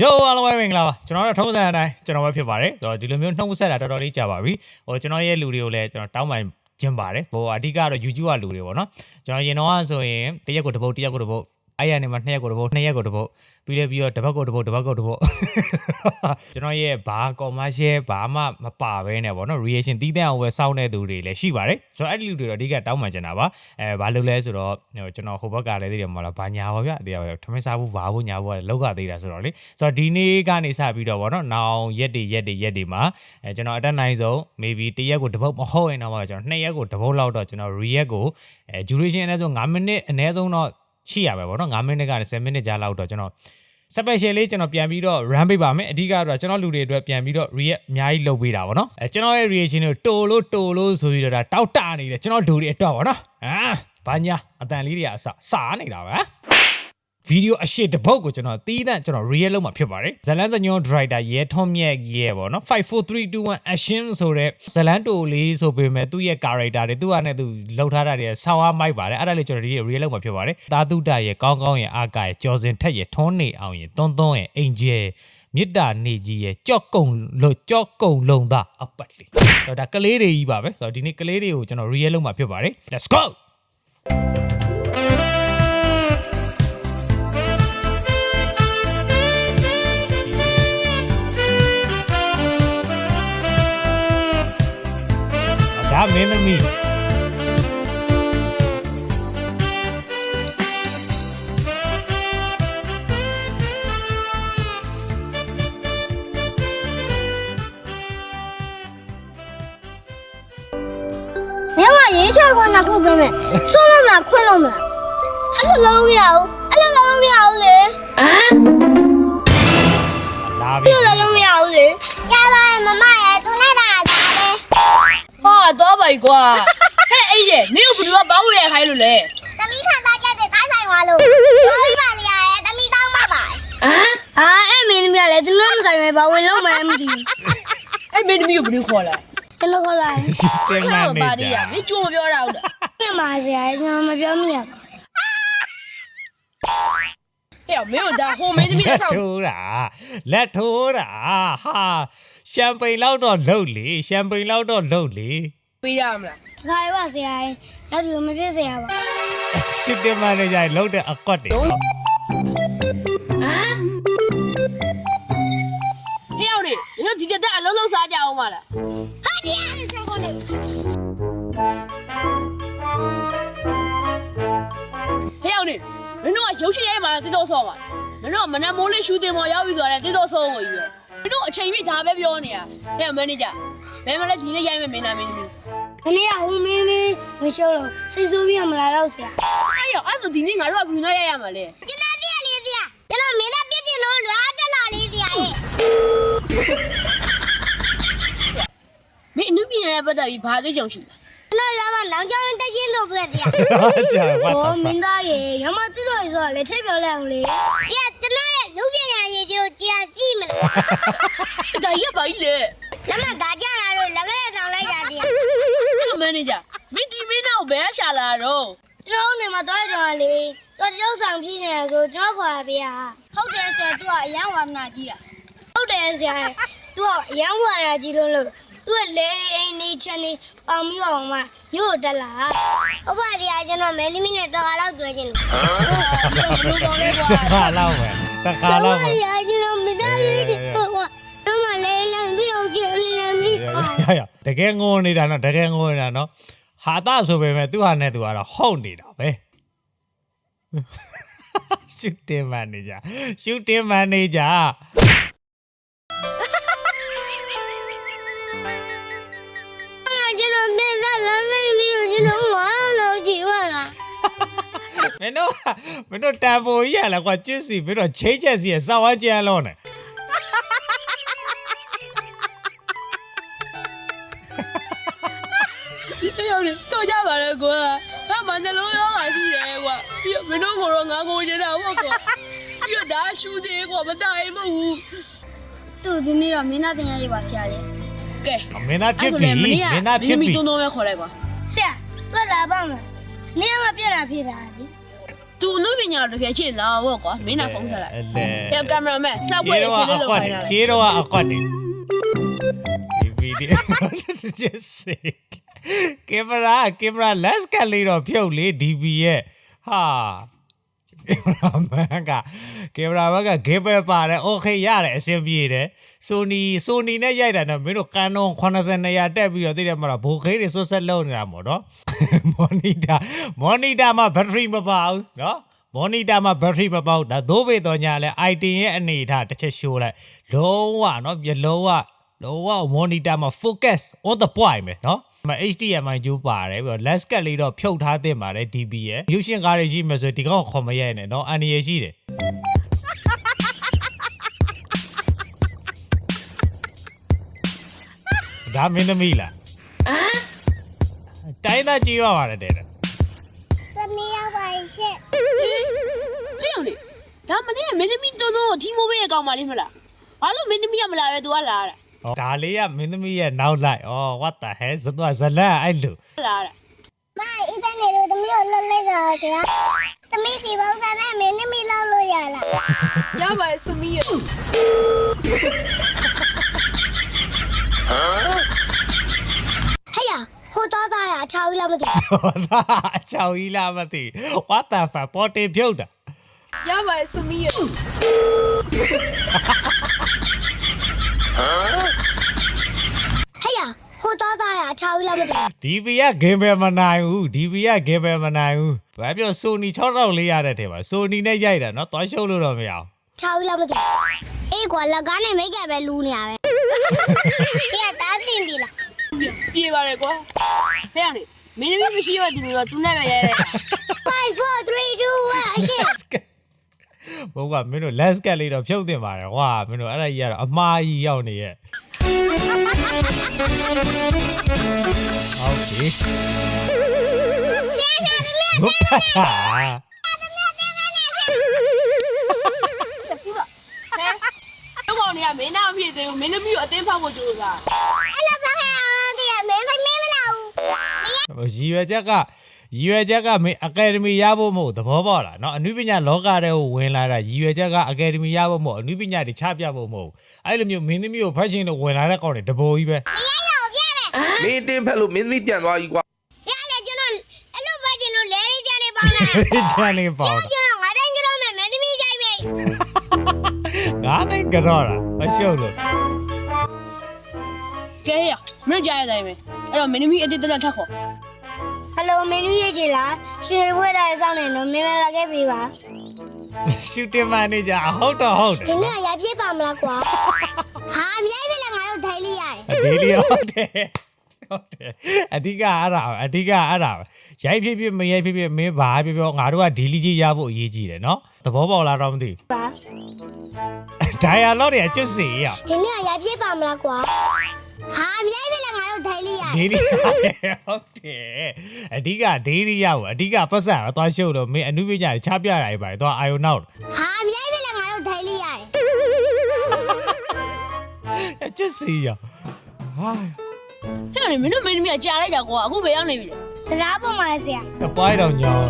Yo အားလုံးပဲမင်္ဂလာပါကျွန်တော်တို့ထုံးစံအတိုင်းကျွန်တော်ပဲဖြစ်ပါတယ်ဆိုတော့ဒီလိုမျိုးနှုတ်ဆက်တာတော်တော်လေးကြာပါပြီဟိုကျွန်တော်ရဲ့လူတွေကိုလည်းကျွန်တော်တောင်းပန်ခြင်းပါတယ်ဟိုအဓိကတော့ YouTube ကလူတွေပေါ့နော်ကျွန်တော်ရင်တော့ဆိုရင်တရက်ကိုတစ်ပုတ်အဲ့ရနေမှာ2ရက်ကိုတစ်ပုတ်ပြီးတော့တပတ်ကိုတစ်ပုတ်ကျွန်တော်ရဲ့ဘာ commercial ဘာမှမပါဘဲနဲ့ပေါ့နော် reaction တီးတဲ့အောင်ပဲစောင်းတဲ့သူတွေလည်းရှိပါတယ်ဆိုတော့အဲ့ဒီလူတွေတော့အဓိကတောင်းပန်ချင်တာပါဘာလို့လဲဆိုတော့ကျွန်တော်ဟိုဘက်ကလည်းသိတယ်မလားဘာညာပါဗျတရားထမင်းစားဘူးဘာဘူးညာဘူးလောက်ကသေးတာဆိုတော့လေဆိုတော့ဒီနေ့ကနေစပြီးတော့ပေါ့နော်နောင်ရက်တွေမှာကျွန်တော်အတက်နိုင်ဆုံး maybe တရက်ကိုတစ်ပုတ်မဟုတ်ရင်တော့ကျွန်တော်2ရက်ကိုတစ်ပုတ်လောက်တော့ကျွန်တော် react ကိုduration နဲ့ဆို5 minute အနည်းဆုံးတော့ရှိရပါဘောနော်5 minute ကနေ10 minute ကြာလောက်တော့ကျွန်တော် special လေးကျွန်တော်ပြန်ပြီးတော့ run ပေးပါမယ်အဓိကတော့ကျွန်တော်လူတွေအတွက်ပြန်ပြီးတော့ react အများကြီးလုပ်ပေးတာဗောနော်ကျွန်တော်ရဲ့ reaction ကိုတိုလို့ဆိုပြီးတော့ဒါတောက်တနေတယ်ကျွန်တော်လူတွေအတွက်ဗောနော်ဘာညာအတန်လေးတွေကအစားနေတာပဲဗီဒီယိုအရှိတပုတ်ကိုကျွန်တော်တီးတန့်ကျွန်တော် real လုပ်မှာဖြစ်ပါတယ်ဇလန်းစညွန် director ရဲထွန်းမြက်ရဲပေါ့နော်5 4 3 2 1 action ဆိုတဲ့ဇလန်းတိုလေးဆိုပေမဲ့သူ့ရဲ့ character တွေသူ့ဟာနဲ့သူလှုပ်ထားတာတွေဆောင်းအားမိုက်ပါတယ်အဲ့ဒါလေးကျွန်တော်ဒီ real လုပ်မှာဖြစ်ပါတယ်တာတုတရဲ့ကောင်းရဲ့အာကရဲ့ကျော်စင်ထက်ရဲ့ထွန်းနေအောင်ရဲ့သွန်းရဲ့အင်ဂျယ်မြစ်တာနေကြီးရဲ့ကြော့ကုံလုံသားအပတ်လေးဆိုတော့ဒါကလေးတွေကြီးပါပဲဆိုတော့ဒီနေ့ကလေးတွေကိုကျွန်တော် real လုပ်မှာဖြစ်ပါတယ် let's goဒါမင်းသမီး没有啊，人家管那口杯没，说了嘛，困了嘛，俺老龙苗嘞，啊？又老龙苗嘞，家吧，妈妈呀，都那大家呗。哈，多白瓜！嘿，哎姐，你又不知道把我也开了嘞？咱们看大家得打三花喽，我一把哩呀，咱们当爸爸。啊，哎，没那么嘞，咱们三元把我老买不的，哎，没你们又不溜好了。真的好来。真看我没爸的呀，没脚不要绕的。干嘛去呀？你们表妹。哎呀，没有的，后面这边上。လက်ထိုးတာဟာရှမ်ပိန်လောက်တော့လှုပ်လေရှမ်ပိန်လောက်တော့လှုပ်လေ ပေးရမလား 开吧，谁呀？那就没别谁呀吧。ရှစ်တင်မန်နေဂျာလှုပ်တဲ့အကွက်တွေနော် ဟဲ့အောင်လေ你တို့ဒီတက်တက်အလုံးလုံးစားကြအောင်ပါလား 好的呀，小伙子。ဟဲ့အောင်လေမင်းတို့ကရုပ်ရှင်ရိုက်မှာတိတော့ဆော့ပါမင်းတို့ကမနက်မိုးလေးရှူတင်ပေါ်ရောက်ပြီးသွားတယ်တိတော့ဆော့ဝင်ပြီပဲမင်းတို့အချိန်ပြည့်ဒါပဲပြောနေတာဟဲ့မန်နေဂျာဘယ်မှာလဲဒီနေ့ရိုက်မယ်မင်းနာမင်းသမီး မနေ့ကဦးမင်းမရှုံးလို့စိတ်ဆိုးပြီးမလာတော့ဆရာ အဲ့ရောအဲ့ဆိုဒီနေ့ငါတို့ကဘယ်လိုရိုက်ရမှာလဲ ကျွန်တော်လေးလေးဆရာကျွန်တော်မင်းသားပြစ်တင်လို့လာတက်လာလေးဆရာရဲ့ မင်းအနုပညာရဲ့ပတ်သက်ပြီးဘာသိကြုံရှိလဲ ကျွန်တော်လာမနောင်ကျောင်းတက်ချင်းတို့ပြဆရာ ကြာပါ ဟောမင်းသားရေရမတူတော်ဆိုတော့လေထည့်ပြောလိုက်အောင်လေဆရာကျွန်တော်ရဲ့လူပညာရေးကိုကြာကြည့်မလား ဒါကြီးကဘာကြီးလဲ လမဒါကြလာလို့လက်ကလေးတောင်းလိုက်တာဆရာ မန်နေဂျာမင်းဒီမင်းတော့ဘယ်ရှာလာတော့ ကျွန်တော်နေမှာတော့ကြလေတော့တရုပ်ဆောင်ဖြစ်နေတယ်ဆိုကျွန်တော်ခေါ်ရပေးရဟုတ်တယ်ဆရာသူကအရန်ဝါမနာကြီးอ่ะဟုတ်တယ်ဆရာသူကအရန်ဝါနာကြီးလို့သူကလေအိမ်နေချင်နေပေါင်ပြီးအောင်မှမြို့တက်လာဟုတ်ပါဆရာကျွန်တော်မဲသမီးနဲ့တော့လောက်တွေ့ချင်းလို့ တစ်ခါလောက်ပဲတစ်ခါလောက်ပဲ ဆရာကျွန်တော်မသားလေးဒီဟိုတော့မလေးလမ်းပြီးအောင်ကြည့်လမ်းပြီး တကယ်ငိုနေတာနော်ဟာတာဆိုပေမဲ့သူ့ဟာနဲ့သူကတော့ဟုတ်နေတာပဲရှူတင်မန်နေဂျာကျွန်တော်မင်းသားလမ်းလေးပြီးကျွန်တော်ဝါလို့ကြည့်ပါလား မင်းတို့တန်ဖိုးကြီးရလားကွာကျစ်စီပြီးတော့ချိတ်ချက်စီရစောင်းဝကြမ်းလုံးနေ ဟဲ့အောင်လေတော့ကြပါလေကွာငါမှနှလုံးရောပါရှိတယ်ကွာပြီးတော့မင်းတို့ကတော့ငါကိုချင်တာပေါ့ကွာပြီးတော့ဒါရှူသေးကွာမတိုင်မဟုတ်ဘူး သူဒီနေ့တော့မင်းသားတင်ရရေးပါဆရာကြီး ကဲ မင်းသားဖြစ်ပြီမင်းသားဖြစ်ပြီ မင်းမီတုံးတုံးပဲခေါ်လိုက်ကွာ ဆရာတွက်လာပါမယ်နေရာမှာပြက်တာဖြစ်တာလေ မင်းသားဖြစ်ပြီ နေရာမှာပြက်တာဖြစ်တာလေ ဟဲ့အောင်လေမင်းတို့ကရုပ်ရှင်ရိုက်မှာတိတော့ဆော့ပါမင်းတို့ကမနက်မိုးလေးရှူတင်ပေါ်ရောက်ပြီးသွားတယ်တိတော့ဆော့ဝင်ပြီဘယ် သူအမှုပညာတကယ်ချစ်လားဟုတ်ကွာမင်းနာဖုန်းဆက်လိုက်ကင်မရာမန်စောက်ွက် ရှေးတော့အကွက်တယ်ရှေးတော့အကွက်တယ်ဒီဗီဒီယို just sick ကင်မရာ let's get လေးတော့ဖြုတ်လေ DB ရဲ့ဟာကင်မရာမန်ကဂိမ်းပဲပါတယ် okay ရတယ်အဆင်ပြေတယ် Sony နဲ့ရိုက်တာတော့မင်းတို့ကန်တော့8200တက်ပြီးတော့သိတယ်မလားဘိုခေးတွေဆွတ်ဆက်လုံးနေတာပေါ့နော် monitor မှာ battery မပါဘူးနော် monitor မှာ battery မပေါက်ဒါသို့ပေတော့ညာလဲ item ရဲ့အနေထားတစ်ချက်ရှိုးလိုက်လုံးဝနော်ပြလုံးဝ monitor မှာ focus on the point ပဲနော်HDMI ကျိုးပါတယ်ပြီးတော့ let's get လေးတော့ဖြုတ်ထားသင့်ပါတယ် DB ရဲ့ရုပ်ရှင်ကားတွေရှိမှဆိုဒီကောင်ခေါ်မရိုက်နဲ့နော်အန်ရရှိတယ်ဒါမင်းသမီးလားတိုင်းသားကြည့်ရပါတယ်တဲ့ သမီးရောက်ပါရှင့် ဖေးအောင်လေဒါမနေ့မင်းသမီးတုံးတုံးထီမိုးပေးရကောင်းပါလိမ့်မလားဘာလို့မင်းသမီးကမလာပဲသူကလာတာဒါလေးကမင်းသမီးရဲ့နောက်လိုက်ဩ what the hell ဇလန်အဲ့လိုလာတာမအိမ်ကနေလို့သမီးကိုလွတ်လိုက်တာဆရာသမီးဒီဘောစားနဲ့မင်းသမီးလောက်လို့ရလားရပါတယ်သမီးရဟဲ့ရဟိုတော့တာအချောင်းလာမသိ အချောင်းကြီးလားမသိ what the fuck ပေါ်တင်ဖြုတ်တာရပါတယ်သမီးရဟဲ့ရဟိုတော့တာအချောင်းလာမသိ DB ကဂိမ်းပဲမနိုင်ဘူးဘာပြော Sony 6400ရတဲ့ထဲပါ Sony နဲ့ရိုက်တာနော်သွားရှုပ်လို့တော့မရအောင်ချောင်းလာမသိအေးကွာလက်ကားနဲ့မိတ်ကပဲလူနေရပဲအေးတားတင်ပြီလားပြေးပါလေကွာဖေးအောင်လေမင်းသမီးမရှိရတဲ့လူတော့သူနဲ့ပဲရဲတယ်5 4 3 2 1အရှင်းဘုံကမင်းတို့ let's get လေးတော့ဖြုတ်တင်ပါတယ်ကွာမင်းတို့အဲ့ဒါကြီးကတော့အမှားကြီးရောက်နေရဲ့ဟုတ်ပြီဇုတ်တာတော့ဘောင်နေရမင်းနာမဖြစ်သေးဘူးမင်းသမီးကိုအတင်းဖောက်ဖို့ကြိုးစားအဲ့လိုဘာလဲတရားမင်းမလာဘူးရည်ရွယ်ချက်ကမင်း academy ရဖို့မဟုတ်သဘောပေါက်လားเนาะအနုပညာလောကထဲကိုဝင်လာတာရည်ရွယ်ချက်က academy ရဖို့မဟုတ်အနုပညာတွေချပြဖို့မဟုတ်အဲ့လိုမျိုးမင်းသမီးကို fashion လို့ဝင်လာတဲ့ကောင်တွေတဘောကြီးပဲမင်းတင်းဖက်လို့မင်းသမီးပြန်သွားပြီကွာရလေကျွန်တော်အဲ့လိုပဲကျွန်တော်လဲလေးကြနေပေါင်းတာချန်နေပေါင်းကျွန်တော်ငါတိုင်းကြောမယ်မင်းသမီးကြိုက်ပြီငါတိုင်းကြောတာမရှုပ်လို့ကဲရမင်းကြားရတိုင်းပဲအဲ့တော့မင်းသမီးအတိတ်တက်ထက်ခေါ်ဟယ်လိုမင်းကြီးကြီးလားရွှေဘွဲတိုင်းစောင်းနေတော့မင်းလာခဲ့ပြီပါ shooting manager ဟုတ်တယ်ဒီနေ့ရပြစ်ပါမလားကွာဟာမြိုက်ပြီလေငါတို့ဒိုင်လေးရတယ်ဒေးလီဟုတ်တယ်အဓိကအဲ့ဒါရိုက်ဖြစ်မရိုက်ဖြစ်မင်းဘာပြောငါတို့ကဒေးလီကြီးရဖို့အရေးကြီးတယ်နော်သဘောပေါက်လားတော့မသိပါ dialogue တွေကျွတ်စီရဒီနေ့ရပြစ်ပါမလားကွာဟာမြိုက်ပြီလေငါတို့ဒိုင်လေးရတယ်ဒေးလီဟုတ်တယ်အဓိကဒေးလီရဖို့အဓိကပတ်စံတော့သွားရှုပ်လို့မင်းအနုပညာချပြရည်ပါတော့အာယုံနောက်ဟာမြိုက်ပြီလေငါတို့ဒိုင်လေးရတယ်ကျွတ်စီရဟာဟဲ့လေမင်းတို့မင်းသမီးကကြားလိုက်ကြကွာအခုပဲရောက်နေပြီလေတရားပေါ်မှာဆရာအပွားတော့ညောင်း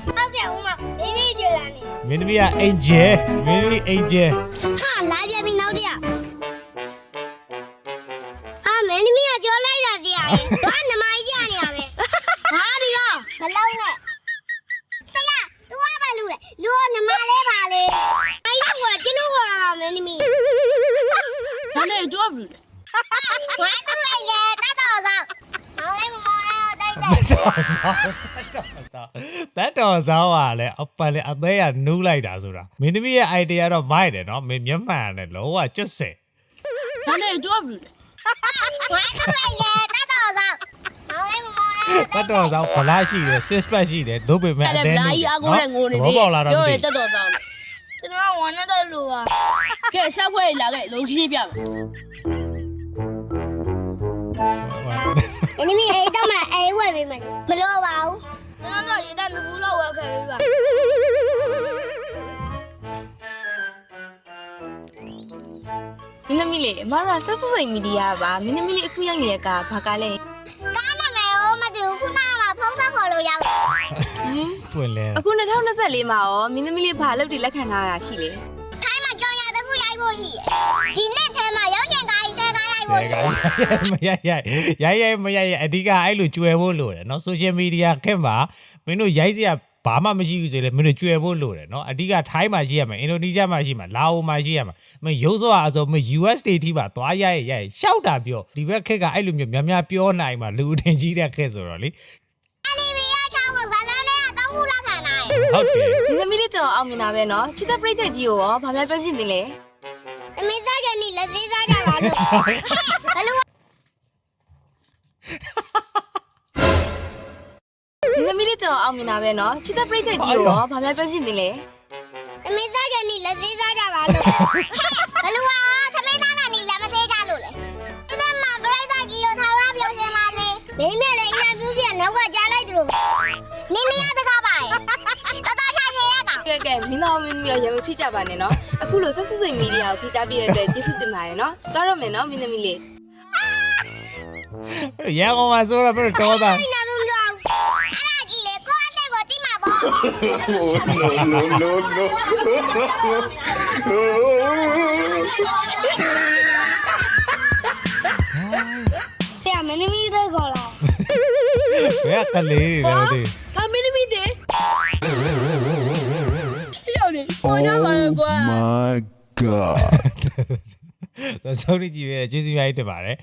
ဟုတ်ကဲ့ဦးမမင်းကြီးကြလာနေမင်းသမီးက angel ဟာလာပြပြီနောက်တရမင်းသမီးကကြောလိုက်တာဆရာရေဘာနမကြီးကြနေရပဲဟာဒီကမလုံးနဲ့ဆရာ तू ကဘာလုပ်လဲလူကနမလေးပါလေအဲ့ဒါကကျွန်တော်ကမင်းသမီးဒါနဲ့ကြွားပြီဝိုင်းတော့လိုက်တယ်တတ်တော်ဆောင်ဟောင်းလေးမမော်ရတိုက်တယ်တတ်တော်ဆောင်ပါလေအပလေအသေးကနူးလိုက်တာဆိုတာမင်းသမီးရဲ့ idea တော့မိုက်တယ်နော်မင်းမျက်မှန်နဲ့လောကကျွတ်စင်ဒါနဲ့ကြွားပြီဝိုင်းတော့လိုက်တယ်တတ်တော်ဆောင်ဟောင်းလေးမမော်ရတတ်တော်ဆောင်ဗလာရှိတယ် six pack ရှိတယ်တို့ပေမဲ့အတင်းနေပြောရတတ်တော်ဆောင်ကျွန်တော်ဝန်နဲ့လို့ပါကဲဆောက်ခွဲလာခဲ့လုံးကြီးပြမယ်အင်းမီအဲ့တော့မှအဲ့ဝယ်ပေးမယ်မလို့ပါဘူးကျွန်တော်တို့ရေတန်းဘူးလို့ဝယ်ခဲ့ပြီပါမင်းသမီးလေးအမရဆက်စစိမ်မီဒီယာပါမင်းသမီးလေးအခုရောက်နေတဲ့ကားဘာကားလဲကားနာမည်ဟိုမတူခုနကဖုန်းဆက်ခေါ်လို့ရောက်ဖ ပွင့်လဲ အခု2024မှာရောမင်းသမီးလေးဘာလုပ်တွေလက်ခံထားတာရှိလဲ ထိုင်းမှာကြောင်ရတစ်ခုရိုက်ဖို့ရှိတယ်ဒီနေ့ထဲမှာရောက်ရှင်ကားကြီးဆဲကားရိုက်ဖို့ရှိတယ် မရမရအဓိကအဲ့လိုကြွယ်ဖို့လိုတယ်နော် social media ခက်မှာမင်းတို့ရိုက်စရာဘာမှမရှိဘူးဆိုလေမင်းတို့ကြွယ်ဖို့လိုတယ်နော်အဓိကထိုင်းမှာရှိရမယ်အင်ဒိုနီးရှားမှာရှိမှာလာအိုမှာရှိရမှာမင်းရုပ်စောအဆိုမင်း USD ထိပါသွားရရှောက်တာပြောဒီဘက်ခက်ကအဲ့လိုမျိုးများပြောနိုင်မှာလူအထင်ကြီးတဲ့ခက်ဆိုတော့လေ ဟုတ်တယ် မင်းသမီးလေးတော့အောင်မြင်တာပဲနော်ချစ်တဲ့ပရိသတ်ကြီးကိုရောဘာများပြောချင်သေးလဲ အမေသားကနေ့လက်သေးစားကြပါလို့ဘလို့ မင်းသမီးလေးတော့အောင်မြင်တာပဲနော်ချစ်တဲ့ပရိသတ်ကြီးကိုရောဘာများပြောချင်သေးလဲ အမေသားကနေ့လက်သေးစားကြပါလို့ဘလို့ဟာသမီးသားကနေ့လက်မသေးကြလို့လေဒီမှာပရိသတ်ကြီးကိုထားရပြောရှင်ပါစေမင်းနဲ့လည်းအရာပြူပြနောက်ကကြားလိုက်တယ်လို့နင်းနေရတကားပါရဲ့တော်ရှာရှည်ရက ကဲမင်းသားမင်းသမီးရောရမဖြစ်ကြပါနဲ့နော်အခုလိုဆက်စုစိမ်မီဒီယာကိုဖိတားပြတဲ့အတွက်ကျေးဇူးတင်ပါတယ်နော်တော်တော့မယ်နော်မင်းသမီးလေး ရန်ကုန်မှာဆိုတော့ဘယ်တော့သား နာမည်ကြောက်အဲ့ဒါကြီးလေကိုအဆက်ကိုတိမှာပေါ့ ဆရာမင်းသမီးတွေခေါ်လာ ဘယ်ကလေးလဲဒီ ဒါမင်းသမီးတဲ့ပြောနေပေါ်ကြပါလေကွာ My God. ဆုံးနေကြည့်ရကျေးဇူးများတင်ပါတယ်